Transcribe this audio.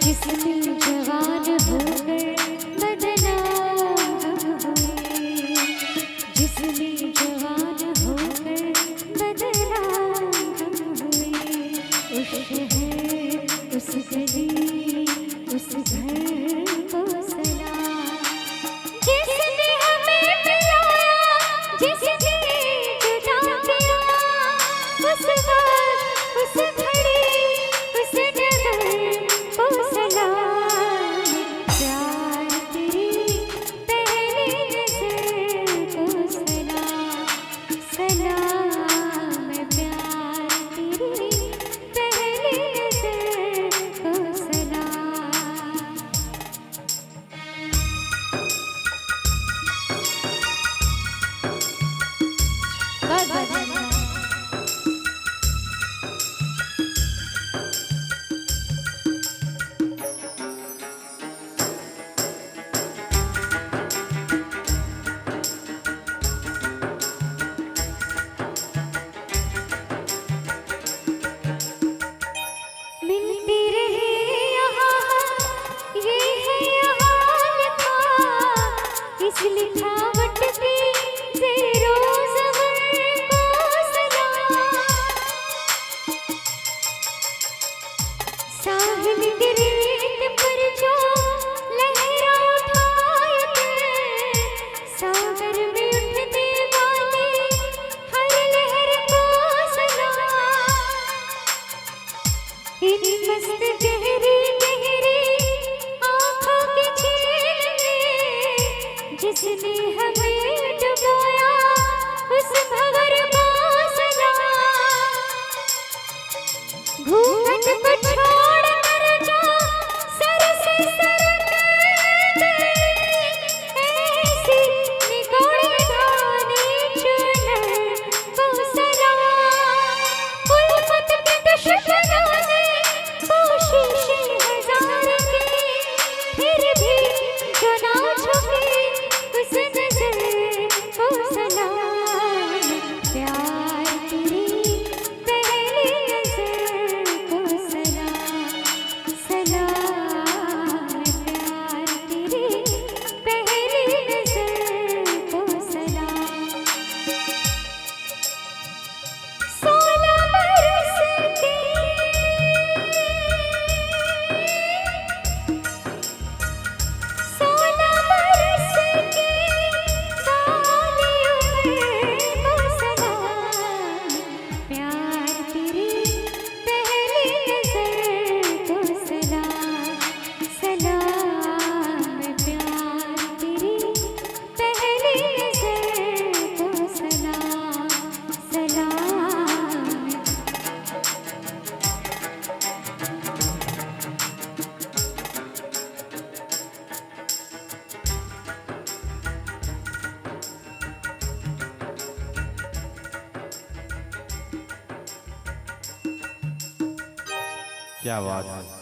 जिसमें जवान होकर बदनाम हुए, जिसमें जवान होकर बदनाम हुए। उस शहर, उस गली, उस घर को सलाम। जिसने हमें पिलाया, जिसने जुदा किया, उस वक्त, उस घड़ी, उस जगह को सलाम। प्यार तेरी पहली नज़र को सलाम, सलाम प्यार तेरी पहली नज़र को सलाम। बहुत बहुत धन्यवाद। मिलती रहे यहाँ, ये है यहाँ लिखा, इस लिखावट की ज़ेरो-ज़बर को सलाम। साहिल की रेत पर जो लहरा उठाए थे, सागर में उठने वाली हर लहर को सलाम। इन मस्त गहरी गहरी आँखों की झील में जिसने हमें डुबोया, उस भंवर को सलाम। घूंघट को छोड़ कर जो सर से सरक गई, ऐसी निगोड़ गाने चुनर को सलाम। उल्फत के दुश्मनों ने कोशिशें हजार की, फिर भी जो ना झुकी, उस नज़र को सलाम। प्यार तेरी पहली नज़र को सलाम, सलाम प्यार तेरी पहली नज़र को सलाम। 16 बरस की, 16 बरस की साली उम्र को सलाम। प्यार तेरी पहली नज़र को सलाम, सलाम प्यार तेरी पहली नज़र को सलाम, सलाम। क्या बात है।